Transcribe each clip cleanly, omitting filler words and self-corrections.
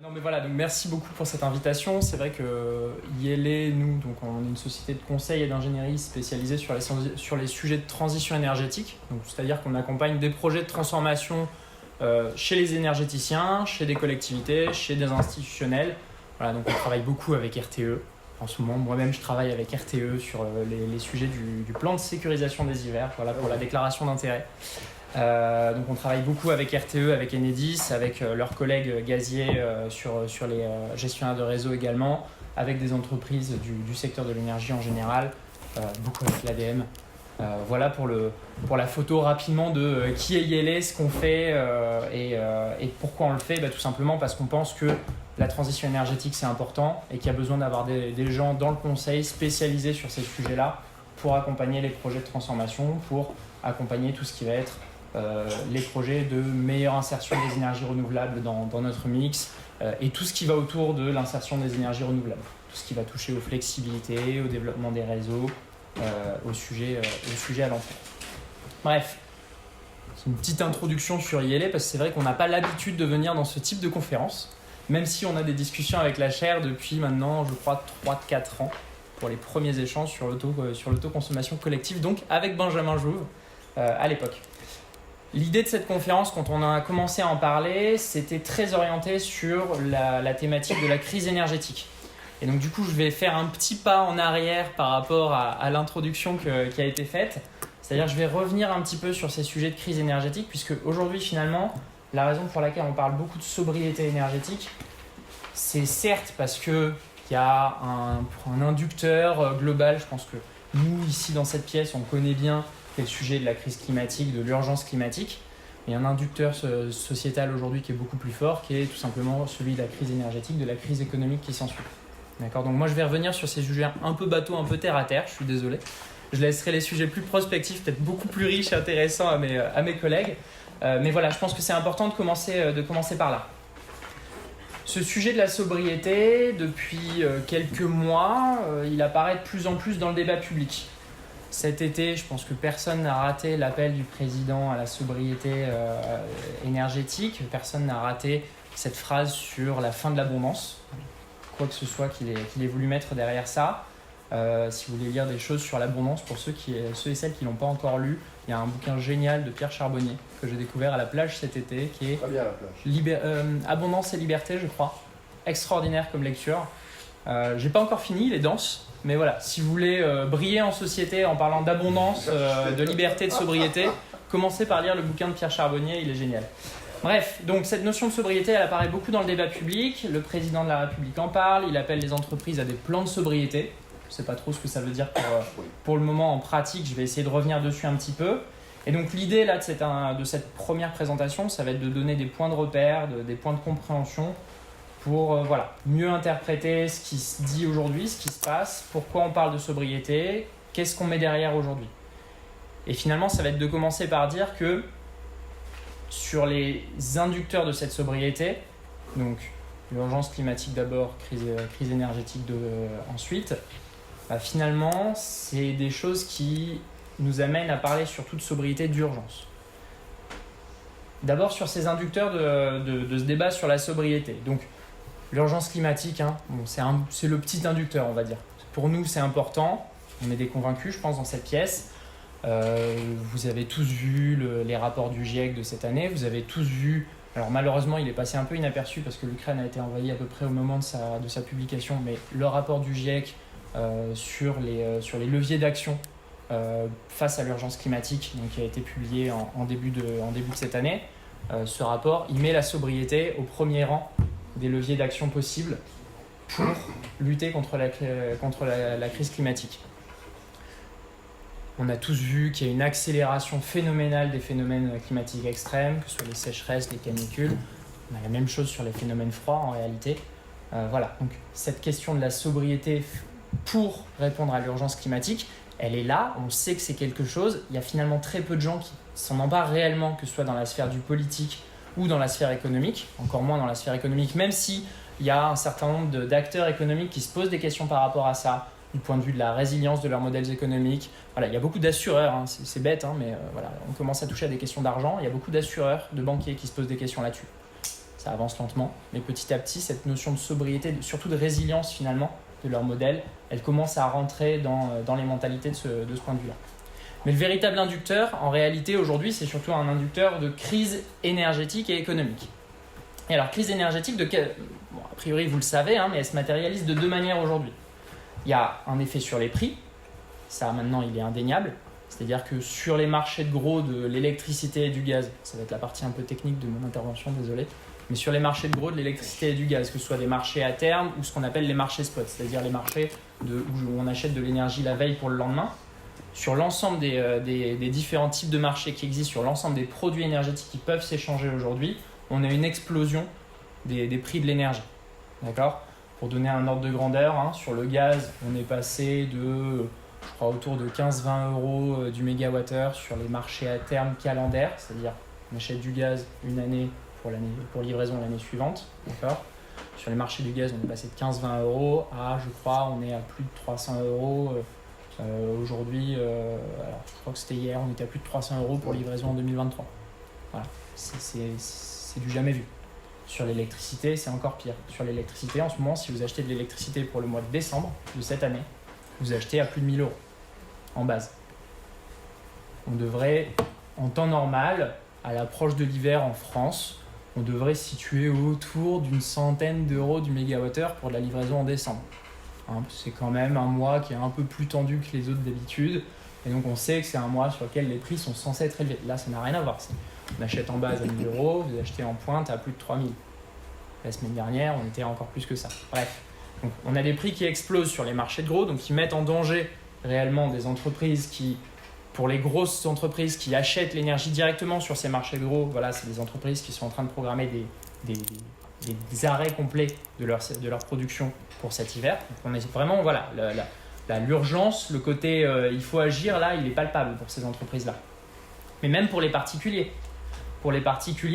Non mais voilà, donc merci beaucoup pour cette invitation. C'est vrai que Yele, nous, donc on est une société de conseil et d'ingénierie spécialisée sur les sujets de transition énergétique. Donc, c'est-à-dire qu'on accompagne des projets de transformation chez les énergéticiens, chez des collectivités, chez des institutionnels. Voilà, donc on travaille beaucoup avec RTE. En ce moment, moi-même, je travaille avec RTE sur les sujets du plan de sécurisation des hivers, voilà, pour la déclaration d'intérêt. Donc on travaille beaucoup avec RTE, avec Enedis, avec leurs collègues gaziers sur les gestionnaires de réseau également, avec des entreprises du secteur de l'énergie en général, beaucoup avec l'ADM. Voilà pour la photo rapidement de qui est Yele, ce qu'on fait et pourquoi on le fait. Tout simplement parce qu'on pense que la transition énergétique c'est important et qu'il y a besoin d'avoir des gens dans le conseil spécialisés sur ces sujets-là pour accompagner les projets de transformation, pour accompagner tout ce qui va être les projets de meilleure insertion des énergies renouvelables dans notre mix et tout ce qui va autour de l'insertion des énergies renouvelables. Tout ce qui va toucher aux flexibilités, au développement des réseaux, au sujet à l'enfant. Bref, c'est une petite introduction sur Yele parce que c'est vrai qu'on n'a pas l'habitude de venir dans ce type de conférence, même si on a des discussions avec la chaire depuis maintenant, je crois, 3-4 ans pour les premiers échanges sur l'autoconsommation collective, donc avec Benjamin Jouve à l'époque. L'idée de cette conférence, quand on a commencé à en parler, c'était très orienté sur la thématique de la crise énergétique. Et donc du coup, je vais faire un petit pas en arrière par rapport à l'introduction qui a été faite. C'est-à-dire je vais revenir un petit peu sur ces sujets de crise énergétique, puisque aujourd'hui, finalement, la raison pour laquelle on parle beaucoup de sobriété énergétique, c'est certes parce qu'il y a un inducteur global. Je pense que nous, ici, dans cette pièce, on connaît bien le sujet de la crise climatique, de l'urgence climatique. Il y a un inducteur sociétal aujourd'hui qui est beaucoup plus fort, qui est tout simplement celui de la crise énergétique, de la crise économique qui s'ensuit. D'accord, donc moi je vais revenir sur ces sujets un peu bateau, un peu terre à terre, je suis désolé. Je laisserai les sujets plus prospectifs, peut-être beaucoup plus riches et intéressants à mes collègues. Mais voilà, je pense que c'est important de commencer par là. Ce sujet de la sobriété, depuis quelques mois, il apparaît de plus en plus dans le débat public. Cet été, je pense que personne n'a raté l'appel du président à la sobriété énergétique. Personne n'a raté cette phrase sur la fin de l'abondance. Quoi que ce soit qu'il ait voulu mettre derrière ça. Si vous voulez lire des choses sur l'abondance, pour ceux et celles qui ne l'ont pas encore lu, il y a un bouquin génial de Pierre Charbonnier que j'ai découvert à la plage cet été, qui est Très bien, la plage. Abondance et liberté, je crois. Extraordinaire comme lecture. J'ai pas encore fini, il est dense. Mais voilà, si vous voulez briller en société en parlant d'abondance, de liberté, de sobriété, commencez par lire le bouquin de Pierre Charbonnier, il est génial. Bref, donc cette notion de sobriété, elle apparaît beaucoup dans le débat public. Le président de la République en parle, il appelle les entreprises à des plans de sobriété. Je ne sais pas trop ce que ça veut dire pour le moment en pratique, je vais essayer de revenir dessus un petit peu. Et donc l'idée là, de cette première présentation, ça va être de donner des points de repère, des points de compréhension pour mieux interpréter ce qui se dit aujourd'hui, ce qui se passe, pourquoi on parle de sobriété, qu'est-ce qu'on met derrière aujourd'hui. Et finalement, ça va être de commencer par dire que sur les inducteurs de cette sobriété, donc l'urgence climatique d'abord, crise énergétique ensuite, finalement, c'est des choses qui nous amènent à parler surtout de sobriété d'urgence. D'abord sur ces inducteurs de ce débat sur la sobriété. Donc, l'urgence climatique, c'est le petit inducteur, on va dire. Pour nous, c'est important. On est des convaincus, je pense, dans cette pièce. Vous avez tous vu les rapports du GIEC de cette année. Vous avez tous vu... Alors malheureusement, il est passé un peu inaperçu parce que l'Ukraine a été envahie à peu près au moment de sa publication. Mais le rapport du GIEC sur les leviers d'action face à l'urgence climatique, donc, qui a été publié en début de cette année, ce rapport, il met la sobriété au premier rang des leviers d'action possibles pour lutter contre la crise climatique. On a tous vu qu'il y a une accélération phénoménale des phénomènes climatiques extrêmes, que ce soit les sécheresses, les canicules. On a la même chose sur les phénomènes froids en réalité. Voilà, donc cette question de la sobriété pour répondre à l'urgence climatique, elle est là, on sait que c'est quelque chose. Il y a finalement très peu de gens qui s'en emparent réellement, que ce soit dans la sphère du politique ou dans la sphère économique, encore moins dans la sphère économique, même s'il y a un certain nombre d'acteurs économiques qui se posent des questions par rapport à ça, du point de vue de la résilience de leurs modèles économiques. Voilà, il y a beaucoup d'assureurs, c'est bête, mais on commence à toucher à des questions d'argent. Il y a beaucoup d'assureurs, de banquiers qui se posent des questions là-dessus. Ça avance lentement, mais petit à petit, cette notion de sobriété, surtout de résilience finalement de leur modèle, elle commence à rentrer dans les mentalités de ce point de vue-là. Mais le véritable inducteur, en réalité, aujourd'hui, c'est surtout un inducteur de crise énergétique et économique. Et alors, crise énergétique, a priori, vous le savez, mais elle se matérialise de 2 manières aujourd'hui. Il y a un effet sur les prix, ça maintenant, il est indéniable. C'est-à-dire que sur les marchés de gros de l'électricité et du gaz, ça va être la partie un peu technique de mon intervention, désolé, mais sur les marchés de gros de l'électricité et du gaz, que ce soit des marchés à terme ou ce qu'on appelle les marchés spot, c'est-à-dire les marchés où on achète de l'énergie la veille pour le lendemain, sur l'ensemble des différents types de marchés qui existent, sur l'ensemble des produits énergétiques qui peuvent s'échanger aujourd'hui, on a une explosion des prix de l'énergie. D'accord ? Pour donner un ordre de grandeur, sur le gaz, on est passé de, je crois, autour de 15-20 euros du mégawattheure sur les marchés à terme calendaires, c'est-à-dire on achète du gaz une année pour livraison l'année suivante. D'accord ? Sur les marchés du gaz, on est passé de 15-20 euros à, je crois, on est à plus de 300 euros. Aujourd'hui, alors je crois que c'était hier, on était à plus de 300 euros pour livraison en 2023. Voilà, c'est du jamais vu. Sur l'électricité, c'est encore pire. Sur l'électricité, en ce moment, si vous achetez de l'électricité pour le mois de décembre de cette année, vous achetez à plus de 1000 euros en base. On devrait, en temps normal, à l'approche de l'hiver en France, on devrait se situer autour d'une centaine d'euros du mégawattheure pour de la livraison en décembre. C'est quand même un mois qui est un peu plus tendu que les autres d'habitude. Et donc on sait que c'est un mois sur lequel les prix sont censés être élevés. Là, ça n'a rien à voir. On achète en base à 1000 euros, vous achetez en pointe à plus de 3000. La semaine dernière, on était encore plus que ça. Bref, donc, on a des prix qui explosent sur les marchés de gros, donc qui mettent en danger réellement des entreprises qui, pour les grosses entreprises qui achètent l'énergie directement sur ces marchés de gros, voilà, c'est des entreprises qui sont en train de programmer des arrêts complets de leur production pour cet hiver. Donc on est vraiment, voilà, l'urgence, le côté il faut agir, là, il est palpable pour ces entreprises-là. Mais même pour les particuliers,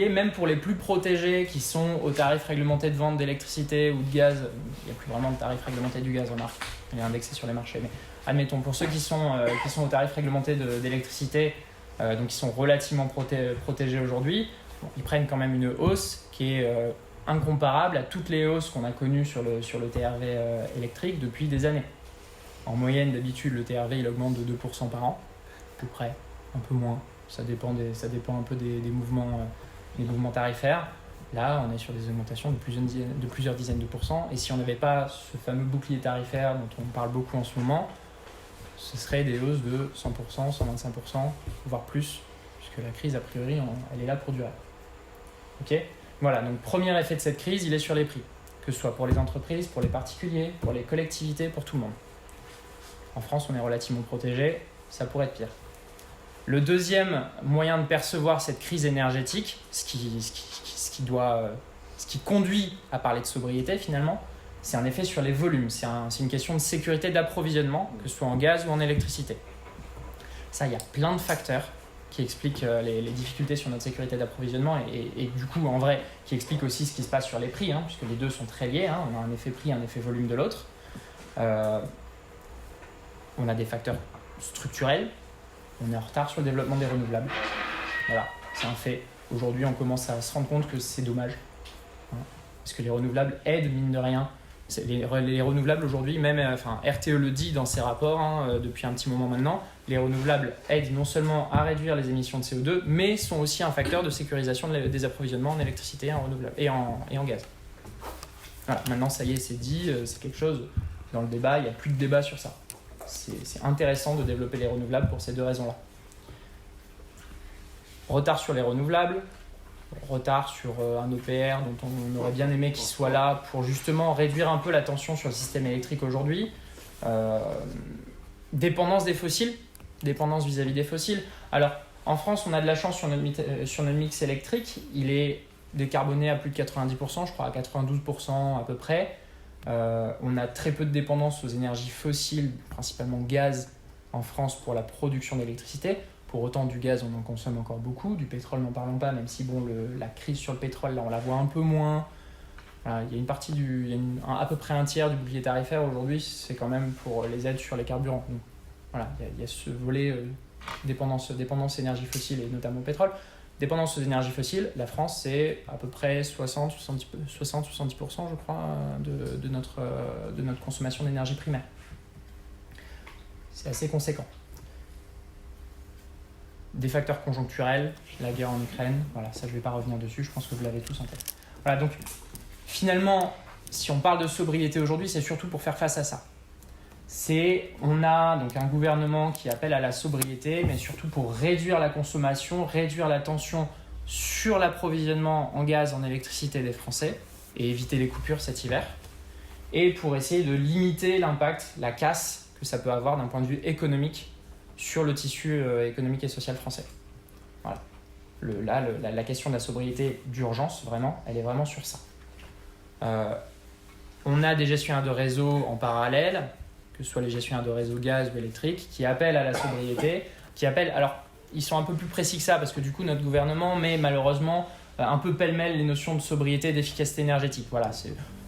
même pour les plus protégés qui sont au tarif réglementé de vente d'électricité ou de gaz, il n'y a plus vraiment de tarif réglementé du gaz, remarque, il est indexé sur les marchés. Mais admettons, pour ceux qui sont au tarif réglementé d'électricité, donc qui sont relativement protégés aujourd'hui, ils prennent quand même une hausse qui est incomparable à toutes les hausses qu'on a connues sur le TRV électrique depuis des années. En moyenne, d'habitude, le TRV il augmente de 2% par an, à peu près, un peu moins. Ça dépend un peu des mouvements tarifaires. Là, on est sur des augmentations de plusieurs dizaines de pourcents. Et si on n'avait pas ce fameux bouclier tarifaire dont on parle beaucoup en ce moment, ce serait des hausses de 100%, 125%, voire plus, puisque la crise, a priori, elle est là pour durer. Ok ? Voilà, donc premier effet de cette crise, il est sur les prix, que ce soit pour les entreprises, pour les particuliers, pour les collectivités, pour tout le monde. En France, on est relativement protégé, ça pourrait être pire. Le deuxième moyen de percevoir cette crise énergétique, ce qui conduit à parler de sobriété finalement, c'est un effet sur les volumes. C'est une question de sécurité d'approvisionnement, que ce soit en gaz ou en électricité. Ça, il y a plein de facteurs qui expliquent les difficultés sur notre sécurité d'approvisionnement et du coup, en vrai, qui expliquent aussi ce qui se passe sur les prix, puisque les deux sont très liés. On a un effet prix, un effet volume de l'autre. On a des facteurs structurels. On est en retard sur le développement des renouvelables. Voilà, c'est un fait. Aujourd'hui, on commence à se rendre compte que c'est dommage. Parce que les renouvelables aident, mine de rien. Les renouvelables aujourd'hui, même RTE le dit dans ses rapports depuis un petit moment maintenant, les renouvelables aident non seulement à réduire les émissions de CO2, mais sont aussi un facteur de sécurisation des approvisionnements en électricité, en renouvelables et en gaz. Voilà, maintenant ça y est, c'est dit, c'est quelque chose dans le débat, il n'y a plus de débat sur ça. C'est intéressant de développer les renouvelables pour ces deux raisons-là. Retard sur les renouvelables, retard sur un EPR dont on aurait bien aimé qu'il soit là pour justement réduire un peu la tension sur le système électrique aujourd'hui. Dépendance des fossiles, dépendance vis-à-vis des fossiles. Alors, en France, on a de la chance sur notre mix électrique. Il est décarboné à plus de 90%, je crois à 92% à peu près. On a très peu de dépendance aux énergies fossiles, principalement gaz, en France pour la production d'électricité. Pour autant, du gaz, on en consomme encore beaucoup. Du pétrole, n'en parlons pas, même si la crise sur le pétrole, là, on la voit un peu moins. Voilà, il y a une partie à peu près un tiers du bouclier tarifaire aujourd'hui, c'est quand même pour les aides sur les carburants. Donc, voilà, il y a ce volet dépendance énergie fossile et notamment pétrole. dépendance aux énergies fossiles, la France, c'est à peu près 60-70%, je crois, de notre consommation d'énergie primaire. C'est assez conséquent. Des facteurs conjoncturels, la guerre en Ukraine, voilà, ça je ne vais pas revenir dessus, je pense que vous l'avez tous en tête. Voilà, donc finalement, si on parle de sobriété aujourd'hui, c'est surtout pour faire face à ça. On a donc un gouvernement qui appelle à la sobriété, mais surtout pour réduire la consommation, réduire la tension sur l'approvisionnement en gaz, en électricité des Français et éviter les coupures cet hiver, et pour essayer de limiter l'impact, la casse que ça peut avoir d'un point de vue économique sur le tissu économique et social français. Voilà. La question de la sobriété d'urgence, vraiment, elle est vraiment sur ça. On a des gestionnaires de réseau en parallèle, que ce soit les gestionnaires de réseau gaz ou électrique, qui appellent à la sobriété, alors ils sont un peu plus précis que ça, parce que du coup notre gouvernement met malheureusement un peu pêle-mêle les notions de sobriété et d'efficacité énergétique. Voilà,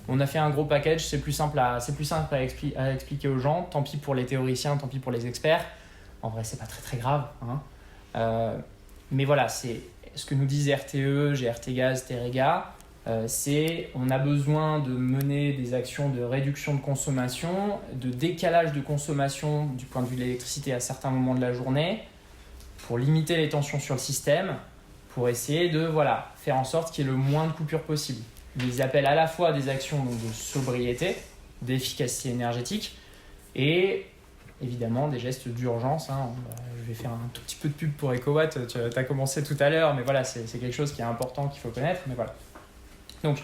on a fait un gros package, c'est plus simple à expliquer aux gens, tant pis pour les théoriciens, tant pis pour les experts. En vrai, c'est pas très très grave, hein. Mais voilà, c'est ce que nous disent RTE, GRT Gaz, Terega, on a besoin de mener des actions de réduction de consommation, de décalage de consommation du point de vue de l'électricité à certains moments de la journée, pour limiter les tensions sur le système, pour essayer de faire en sorte qu'il y ait le moins de coupures possible. Ils appellent à la fois des actions donc, de sobriété, d'efficacité énergétique, et évidemment des gestes d'urgence. Je vais faire un tout petit peu de pub pour EcoWatt, tu as commencé tout à l'heure, mais voilà, c'est quelque chose qui est important, qu'il faut connaître. Mais voilà. Donc,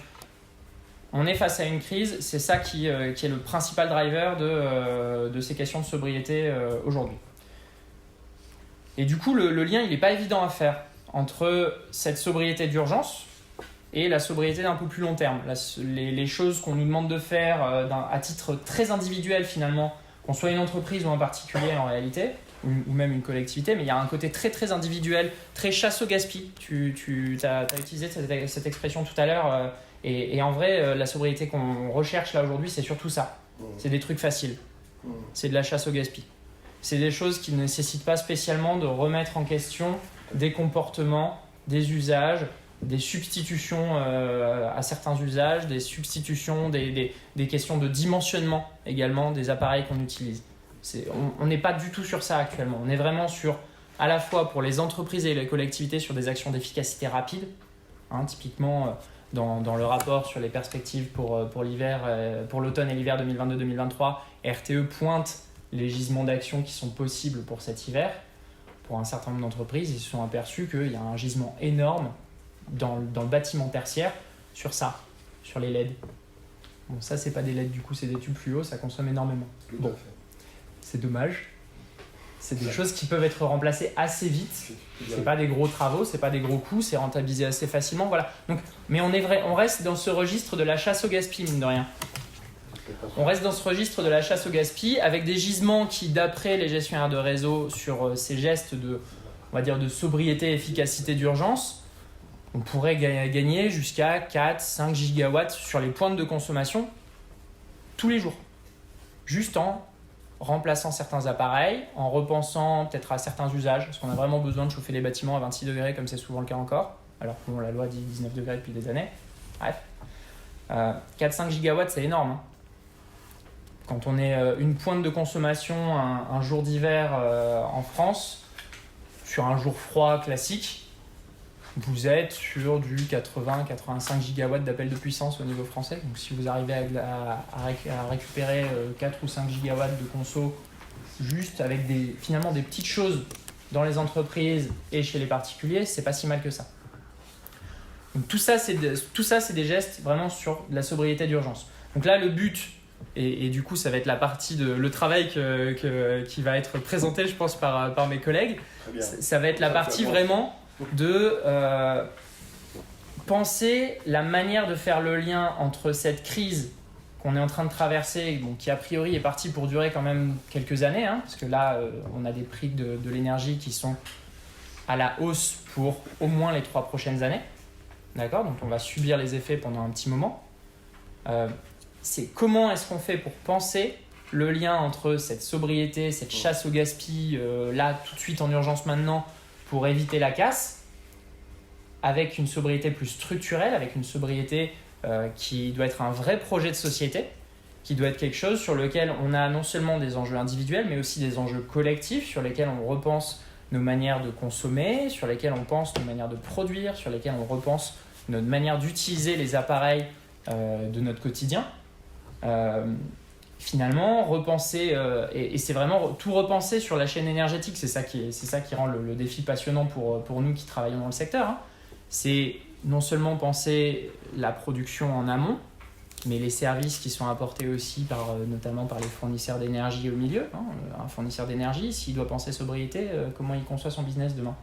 on est face à une crise, c'est ça qui est le principal driver de ces questions de sobriété aujourd'hui. Et du coup, le lien, il n'est pas évident à faire entre cette sobriété d'urgence et la sobriété d'un peu plus long terme. Les choses qu'on nous demande de faire à titre très individuel finalement, qu'on soit une entreprise ou un particulier en réalité, ou même une collectivité, mais il y a un côté très très individuel, très chasse au gaspillage. Tu as utilisé cette expression tout à l'heure, et en vrai, la sobriété qu'on recherche là aujourd'hui, c'est surtout ça. C'est des trucs faciles. C'est de la chasse au gaspillage. C'est des choses qui ne nécessitent pas spécialement de remettre en question des comportements, des usages, des substitutions à certains usages, des substitutions, des questions de dimensionnement également des appareils qu'on utilise. On n'est pas du tout sur ça actuellement. On est vraiment sur, à la fois pour les entreprises et les collectivités, sur des actions d'efficacité rapide. Typiquement, dans le rapport sur les perspectives pour l'hiver, pour l'automne et l'hiver 2022-2023, RTE pointe les gisements d'actions qui sont possibles pour cet hiver. Pour un certain nombre d'entreprises, ils se sont aperçus qu'il y a un gisement énorme dans le bâtiment tertiaire sur ça, sur les LED. Bon, ça, c'est pas des LED, du coup, c'est des tubes fluo, ça consomme énormément. Bon, c'est dommage. C'est des choses qui peuvent être remplacées assez vite. C'est pas des gros travaux, c'est pas des gros coûts, c'est rentabilisé assez facilement. Voilà. Donc, mais on reste dans ce registre de la chasse au gaspillage, mine de rien. On reste dans ce registre de la chasse au gaspillage avec des gisements qui, d'après les gestionnaires de réseau, sur ces gestes on va dire de sobriété, efficacité, d'urgence, on pourrait gagner jusqu'à 4-5 gigawatts sur les pointes de consommation tous les jours. Juste en remplaçant certains appareils, en repensant peut-être à certains usages, parce qu'on a vraiment besoin de chauffer les bâtiments à 26 degrés, comme c'est souvent le cas encore, alors que la loi dit 19 degrés depuis des années. Bref, 4-5 gigawatts, c'est énorme. Quand on est une pointe de consommation un jour d'hiver en France, sur un jour froid classique, vous êtes sur du 80-85 gigawatts d'appel de puissance au niveau français. Donc si vous arrivez à récupérer 4 ou 5 gigawatts de conso juste avec finalement des petites choses dans les entreprises et chez les particuliers, c'est pas si mal que ça. Donc tout ça, c'est des gestes vraiment sur de la sobriété d'urgence. Donc là, le but, et du coup, ça va être la partie le travail qui va être présenté, je pense, par mes collègues. Ça va être la partie vraiment de penser la manière de faire le lien entre cette crise qu'on est en train de traverser, qui a priori est partie pour durer quand même quelques années, parce que là, on a des prix de l'énergie qui sont à la hausse pour au moins les 3 prochaines années. D'accord ? Donc on va subir les effets pendant un petit moment. C'est comment est-ce qu'on fait pour penser le lien entre cette sobriété, cette chasse au gaspillage, là tout de suite en urgence maintenant, pour éviter la casse, avec une sobriété plus structurelle, avec une sobriété qui doit être un vrai projet de société, qui doit être quelque chose sur lequel on a non seulement des enjeux individuels, mais aussi des enjeux collectifs, sur lesquels on repense nos manières de consommer, sur lesquels on pense nos manières de produire, sur lesquels on repense notre manière d'utiliser les appareils de notre quotidien. Finalement, repenser, et c'est vraiment tout repenser sur la chaîne énergétique, c'est ça qui rend le défi passionnant pour nous qui travaillons dans le secteur. Hein. C'est non seulement penser la production en amont, mais les services qui sont apportés aussi notamment par les fournisseurs d'énergie au milieu. Hein. Un fournisseur d'énergie, s'il doit penser sobriété, comment il conçoit son business demain?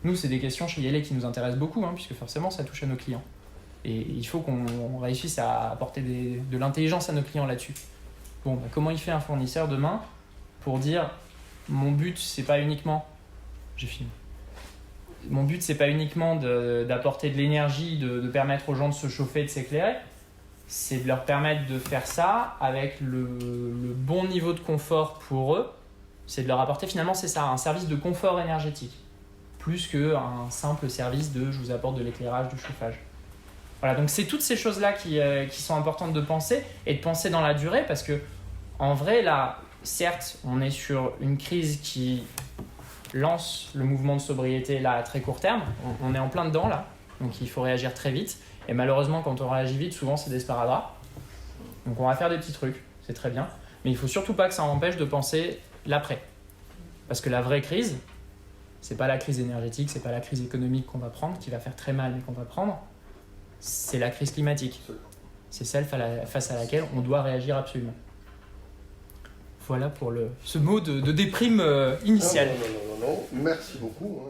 Nous, c'est des questions chez Yellow qui nous intéressent beaucoup, hein, puisque forcément, ça touche à nos clients. Et il faut qu'on réussisse à apporter de l'intelligence à nos clients là-dessus. Bon, comment il fait un fournisseur demain pour dire mon but, c'est pas uniquement... J'ai fini. Mon but, c'est pas uniquement d'apporter de l'énergie, de permettre aux gens de se chauffer, de s'éclairer. C'est de leur permettre de faire ça avec le bon niveau de confort pour eux. C'est de leur apporter, finalement, c'est ça, un service de confort énergétique. Plus qu'un simple service je vous apporte de l'éclairage, du chauffage. Voilà, donc c'est toutes ces choses-là qui sont importantes de penser et de penser dans la durée parce que en vrai, là, certes, on est sur une crise qui lance le mouvement de sobriété là, à très court terme. On est en plein dedans là, donc il faut réagir très vite. Et malheureusement, quand on réagit vite, souvent c'est des sparadraps. Donc on va faire des petits trucs, c'est très bien. Mais il ne faut surtout pas que ça empêche de penser l'après. Parce que la vraie crise, c'est pas la crise énergétique, c'est pas la crise économique qu'on va prendre, qui va faire très mal, mais qu'on va prendre. C'est la crise climatique. C'est celle face à laquelle on doit réagir absolument. Voilà pour ce mot de déprime initiale. Non. Merci beaucoup.